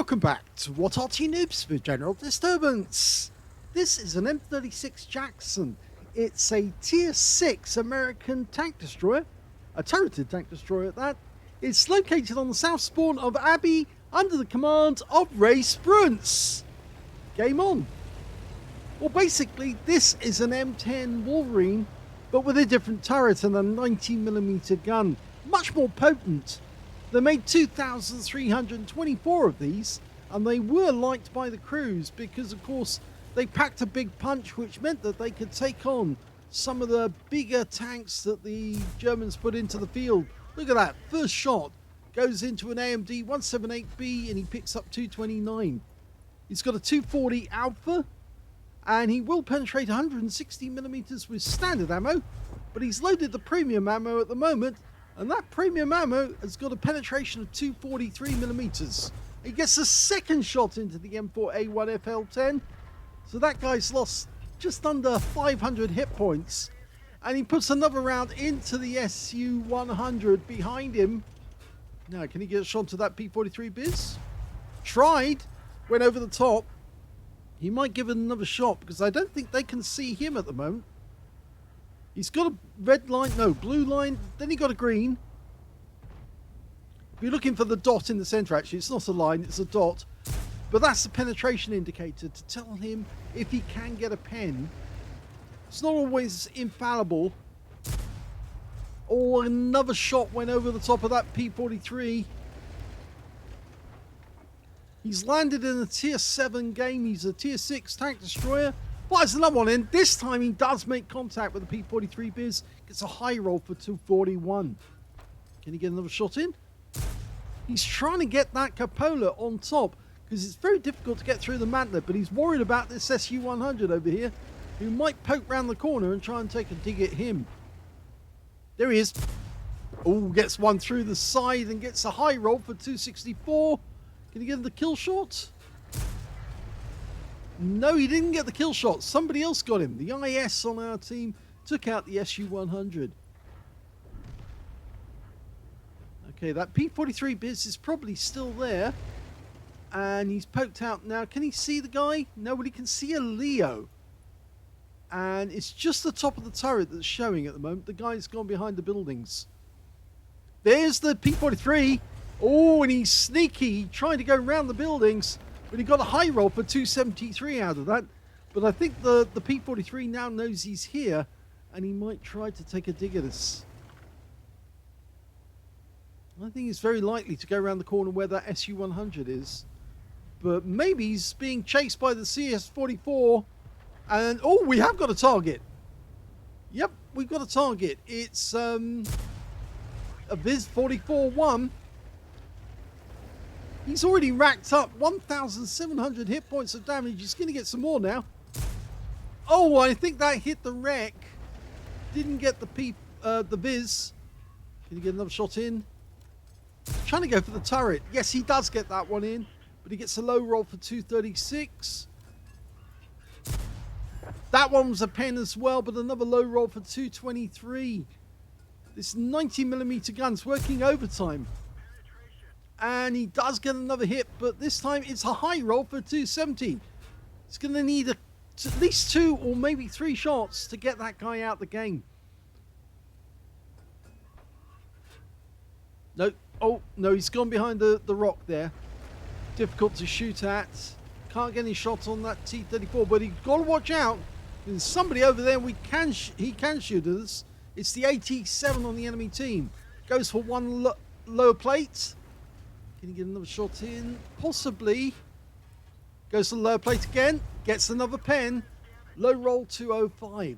Welcome back to What Arty Noobs with General Disturbance. This is an M36 Jackson. It's a Tier 6 American tank destroyer, a turreted tank destroyer at that. It's located on the south spawn of Abbey under the command of RaySpruance. Game on. Well, basically, this is an M10 Wolverine, but with a different turret and a 90mm gun. Much more potent. They made 2,324 of these, and they were liked by the crews because, of course, they packed a big punch, which meant that they could take on some of the bigger tanks that the Germans put into the field. Look at that. First shot goes into an AMD 178B, and he picks up 229. He's got a 240 Alpha, and he will penetrate 160mm with standard ammo, but he's loaded the premium ammo at the moment, and that premium ammo has got a penetration of 243mm. He gets a second shot into the M4A1 FL10, so that guy's lost just under 500 hit points, and he puts another round into the SU-100 behind him. Now, can he get a shot to that P43 Biz? Tried, went over the top. He might give it another shot because I don't think they can see him at the moment. He's got a red line, no, blue line, then he got a green. We're looking for the dot in the center, actually. It's not a line, it's a dot. But that's the penetration indicator to tell him if he can get a pen. It's not always infallible. Oh, another shot went over the top of that P43. He's landed in a Tier 7 game. He's a Tier 6 tank destroyer. Fires another one in. This time he does make contact with the P43 Biz. Gets a high roll for 241. Can he get another shot in? He's trying to get that cupola on top because it's very difficult to get through the mantlet, but he's worried about this SU-100 over here who might poke round the corner and try and take a dig at him. There he is. Oh, gets one through the side and gets a high roll for 264. Can he get the kill shot? No, he didn't get the kill shot. Somebody else got him. The IS on our team took out the SU-100. Okay, that P43 Biz is probably still there. And he's poked out now. Can he see the guy? Nobody can see a Leo. And it's just the top of the turret that's showing at the moment. The guy's gone behind the buildings. There's the P43. Oh, and he's sneaky, trying to go around the buildings. But he got a high roll for 273 out of that. But I think the P43 now knows he's here, and he might try to take a dig at us. I think it's very likely to go around the corner where that SU-100 is. But maybe he's being chased by the CS-44. And, oh, we have got a target. Yep, we've got a target. It's a Viz 44-1. He's already racked up 1,700 hit points of damage. He's going to get some more now. Oh, I think that hit the wreck. Didn't get the Viz. Can he get another shot in? Trying to go for the turret. Yes, he does get that one in. But he gets a low roll for 236. That one was a pen as well, but another low roll for 223. This 90mm gun's working overtime. And he does get another hit, but this time it's a high roll for 270. It's going to need at least 2 or maybe 3 shots to get that guy out the game. No, oh, no, he's gone behind the rock there. Difficult to shoot at. Can't get any shots on that T-34, but he's got to watch out. There's somebody over there he can shoot at us. It's the AT-7 on the enemy team. Goes for one lower plate. Can he get another shot in? Possibly. Goes to the lower plate again. Gets another pen. Low roll 205.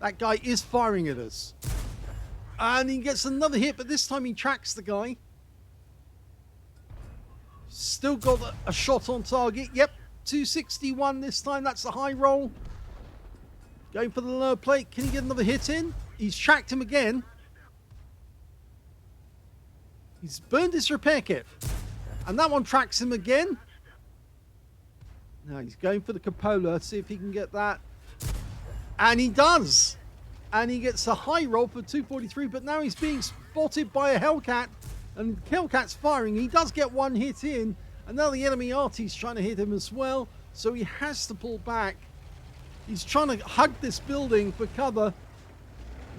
That guy is firing at us. And he gets another hit, but this time he tracks the guy. Still got a shot on target. Yep, 261 this time. That's the high roll. Going for the lower plate. Can he get another hit in? He's tracked him again. He's burned his repair kit. And that one tracks him again. Now he's going for the cupola. See if he can get that. And he does. And he gets a high roll for 243. But now he's being spotted by a Hellcat. And Hellcat's firing. He does get one hit in. And now the enemy Arty's trying to hit him as well. So he has to pull back. He's trying to hug this building for cover.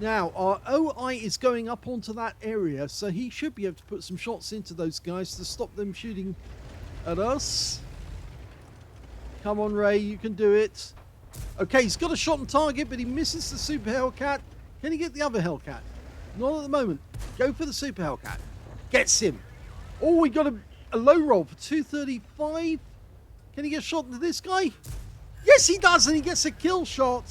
Now, our OI is going up onto that area. So he should be able to put some shots into those guys to stop them shooting at us. Come on, Ray. You can do it. Okay, he's got a shot on target, but he misses the Super Hellcat. Can he get the other Hellcat? Not at the moment. Go for the Super Hellcat. Gets him. Oh, we got a low roll for 235. Can he get shot into this guy? Yes, he does, and he gets a kill shot.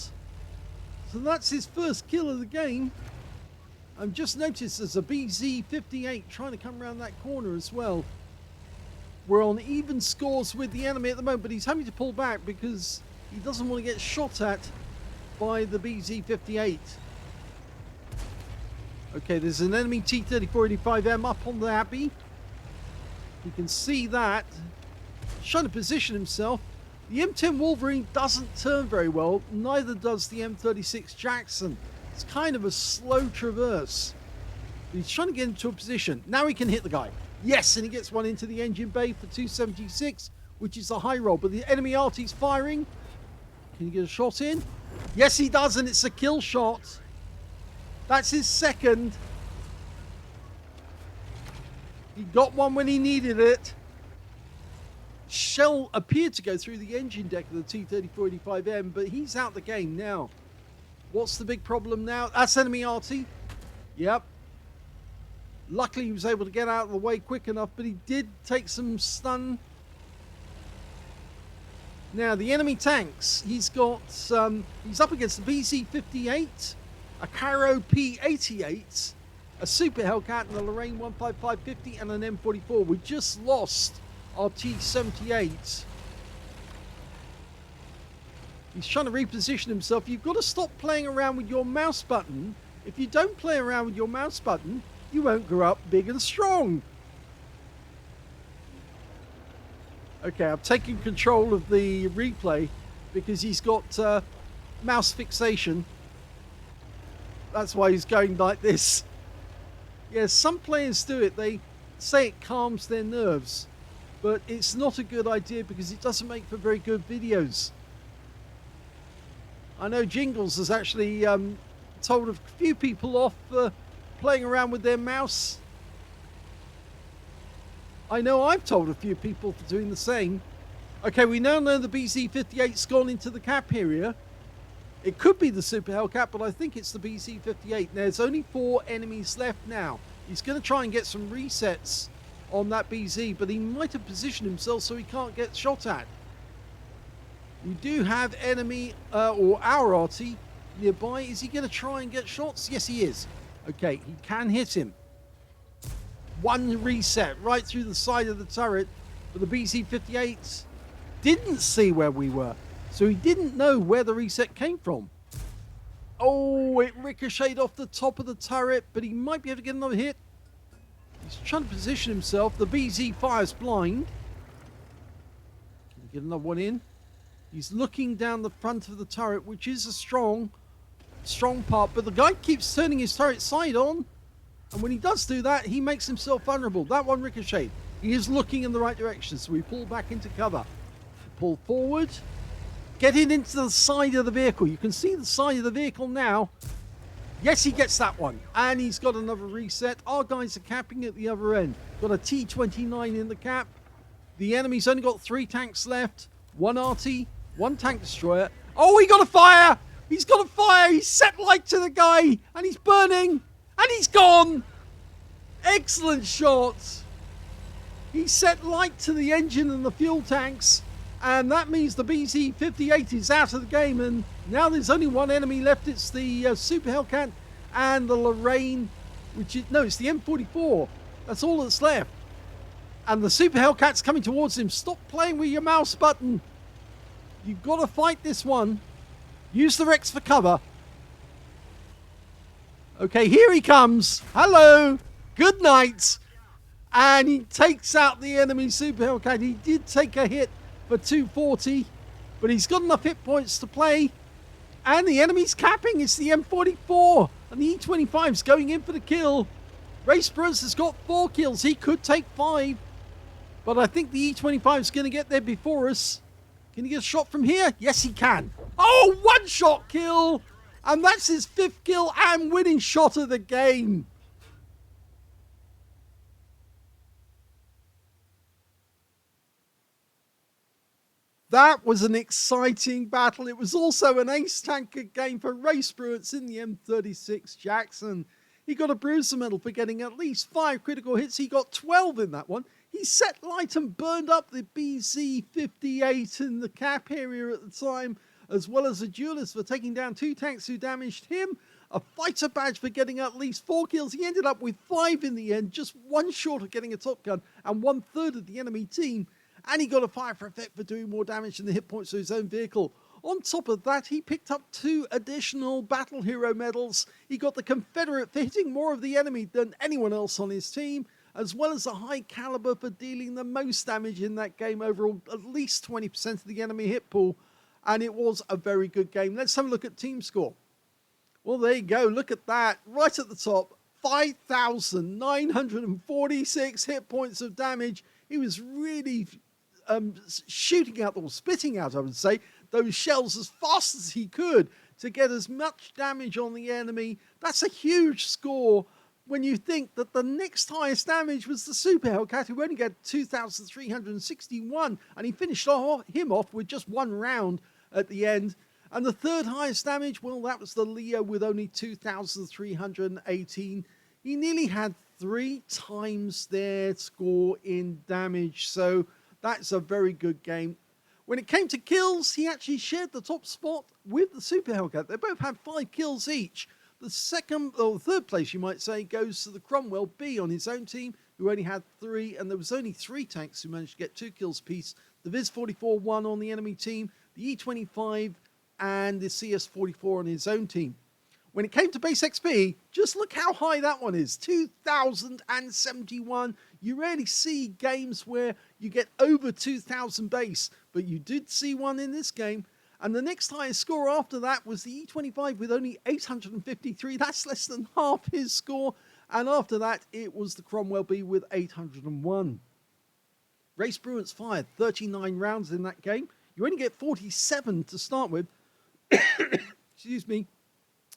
So that's his first kill of the game. I've just noticed there's a BZ-58 trying to come around that corner as well. We're on even scores with the enemy at the moment, but he's having to pull back because he doesn't want to get shot at by the BZ-58. Okay, there's an enemy T-3485M up on the Abbey. You can see that. He's trying to position himself. The M10 Wolverine doesn't turn very well, neither does the M36 Jackson. It's kind of a slow traverse. But he's trying to get into a position. Now he can hit the guy. Yes, and he gets one into the engine bay for 276, which is a high roll. But the enemy Arty's firing. Can he get a shot in? Yes, he does, and it's a kill shot. That's his second. He got one when he needed it. Shell appeared to go through the engine deck of the T-3485M, but he's out the game now. What's the big problem now? That's enemy Arty. Yep. Luckily, he was able to get out of the way quick enough, but he did take some stun. Now, the enemy tanks, he's got, he's up against the BZ-58, a Caro P-88, a Super Hellcat, and a Lorraine 15550, and an M44. We just lost our T-78. He's trying to reposition himself. You've got to stop playing around with your mouse button. If you don't play around with your mouse button, you won't grow up big and strong. Okay, I've taken control of the replay because he's got mouse fixation. That's why he's going like this. Yeah, some players do it. They say it calms their nerves, but it's not a good idea because it doesn't make for very good videos. I know Jingles has actually told a few people off for playing around with their mouse. I know I've told a few people for doing the same. Okay, we now know the BZ-58's gone into the cap area. It could be the Super Hellcat, but I think it's the BZ-58. There's only 4 enemies left now. He's going to try and get some resets on that BZ, but he might have positioned himself so he can't get shot at. We do have enemy, or our Arty nearby. Is he going to try and get shots? Yes, he is. Okay, he can hit him. One reset right through the side of the turret, but the BZ-58 didn't see where we were, so he didn't know where the reset came from. Oh, it ricocheted off the top of the turret, but he might be able to get another hit. He's trying to position himself. The BZ fires blind. Can he get another one in? He's looking down the front of the turret, which is a strong part, but the guy keeps turning his turret side on, and when he does do that, he makes himself vulnerable. That one ricocheted. He is looking in the right direction, so we pull back into cover. Pull forward. Getting into the side of the vehicle. You can see the side of the vehicle now. Yes, he gets that one, and he's got another reset. Our guys are capping at the other end. Got a T-29 in the cap. The enemy's only got 3 tanks left. 1 Arty, 1 tank destroyer. Oh, he got a fire! He's got a fire! He's set light to the guy, and he's burning, and he's gone! Excellent shot! He set light to the engine and the fuel tanks, and that means the BZ-58 is out of the game, and now there's only 1 enemy left. It's the Super Hellcat and the Lorraine, which is, no, it's the M44. That's all that's left. And the Super Hellcat's coming towards him. Stop playing with your mouse button. You've got to fight this one. Use the Rex for cover. Okay, here he comes. Hello. Good night. And he takes out the enemy Super Hellcat. He did take a hit for 240, but he's got enough hit points to play. And the enemy's capping. It's the M44. And the E25's going in for the kill. RaySpruance has got 4 kills. He could take 5. But I think the E25 is going to get there before us. Can he get a shot from here? Yes, he can. Oh, 1-shot kill. And that's his 5th kill and winning shot of the game. That was an exciting battle. It was also an ace tanker game for RaySpruance in the M36 Jackson. He got a bruiser medal for getting at least 5 critical hits. He got 12 in that one. He set light and burned up the BZ58 in the cap area at the time, as well as a duelist for taking down 2 tanks who damaged him. A fighter badge for getting at least 4 kills. He ended up with 5 in the end, just 1 short of getting a top gun and 1/3 of the enemy team. And he got a fire for effect for doing more damage than the hit points to his own vehicle. On top of that, he picked up 2 additional Battle Hero medals. He got the Confederate for hitting more of the enemy than anyone else on his team, as well as a high caliber for dealing the most damage in that game overall, at least 20% of the enemy hit pool. And it was a very good game. Let's have a look at team score. Well, there you go. Look at that. Right at the top, 5,946 hit points of damage. He was really shooting out, or spitting out, I would say, those shells as fast as he could to get as much damage on the enemy. That's a huge score when you think that the next highest damage was the Super Hellcat, who only got 2,361, and he finished him off with just 1 round at the end. And the 3rd highest damage, well, that was the Leo with only 2,318. He nearly had 3 times their score in damage, so that's a very good game. When it came to kills, he actually shared the top spot with the Super Hellcat. They both had 5 kills each. The second, or third place, you might say, goes to the Cromwell B on his own team, who only had 3, and there was only 3 tanks who managed to get 2 kills apiece. The Viz-44 won on the enemy team, the E-25, and the CS-44 on his own team. When it came to base XP, just look how high that one is, 2,071. You rarely see games where you get over 2,000 base, but you did see one in this game. And the next highest score after that was the E25 with only 853. That's less than half his score. And after that, it was the Cromwell B with 801. RaySpruance fired 39 rounds in that game. You only get 47 to start with. Excuse me.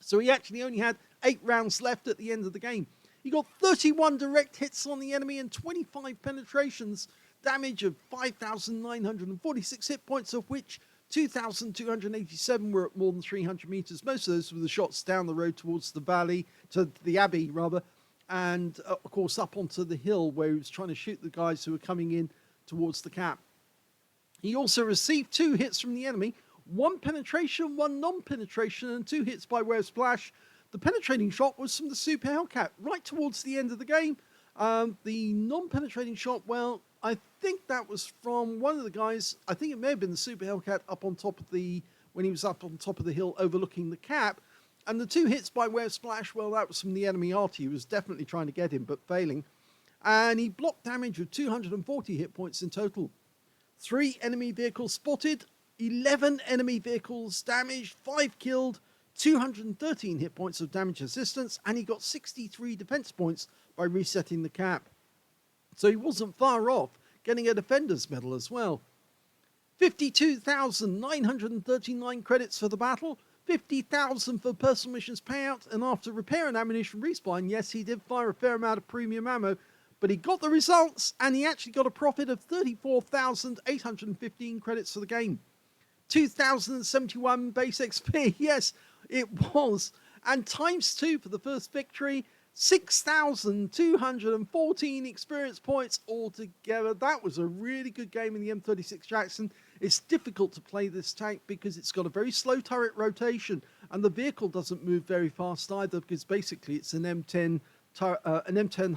So he actually only had 8 rounds left at the end of the game. He got 31 direct hits on the enemy and 25 penetrations. Damage of 5,946 hit points, of which 2,287 were at more than 300 meters. Most of those were the shots down the road towards the valley, to the Abbey rather, and of course up onto the hill where he was trying to shoot the guys who were coming in towards the cap. He also received 2 hits from the enemy, 1 penetration, 1 non-penetration, and 2 hits by way of splash. The penetrating shot was from the Super Hellcat right towards the end of the game. The non-penetrating shot, well, I think that was from one of the guys. I think it may have been the Super Hellcat up on top of when he was up on top of the hill overlooking the cap. And the 2 hits by way of splash, well, that was from the enemy Arty, who was definitely trying to get him, but failing. And he blocked damage of 240 hit points in total. 3 enemy vehicles spotted, 11 enemy vehicles damaged, 5 killed, 213 hit points of damage resistance, and he got 63 defense points by resetting the cap. So he wasn't far off getting a Defender's Medal as well. 52,939 credits for the battle, 50,000 for personal missions payout, and after repair and ammunition respawn, yes, he did fire a fair amount of premium ammo, but he got the results, and he actually got a profit of 34,815 credits for the game. 2,071 base XP, yes, it was, and ×2 for the first victory. 6,214 experience points altogether. That was a really good game in the M36 Jackson. It's difficult to play this tank because it's got a very slow turret rotation, and the vehicle doesn't move very fast either, because basically it's an M10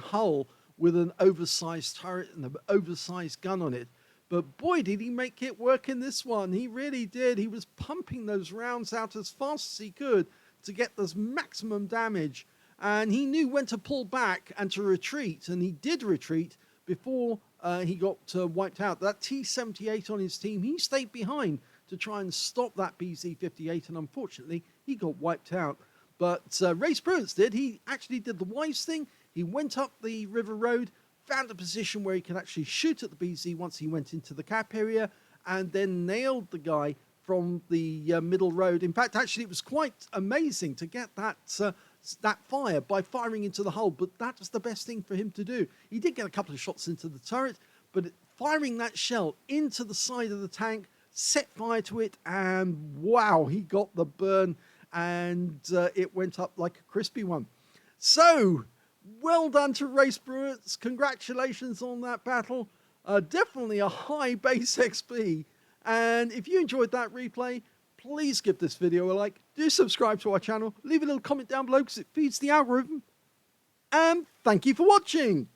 hull with an oversized turret and an oversized gun on it. But boy, did he make it work in this one. He really did. He was pumping those rounds out as fast as he could to get this maximum damage. And he knew when to pull back and to retreat. And he did retreat before he got wiped out. That T-78 on his team, he stayed behind to try and stop that BZ-58. And unfortunately, he got wiped out. But RaySpruance did. He actually did the wise thing. He went up the river road, found a position where he could actually shoot at the BZ once he went into the cap area, and then nailed the guy from the middle road. In fact, actually, it was quite amazing to get that fire by firing into the hull, but that was the best thing for him to do. He did get a couple of shots into the turret, but firing that shell into the side of the tank set fire to it, and wow, he got the burn, and it went up like a crispy one. So, well done to RaySpruance. Congratulations on that battle. Definitely a high base XP. And if you enjoyed that replay, please give this video a like. Do subscribe to our channel. Leave a little comment down below because it feeds the algorithm. And thank you for watching.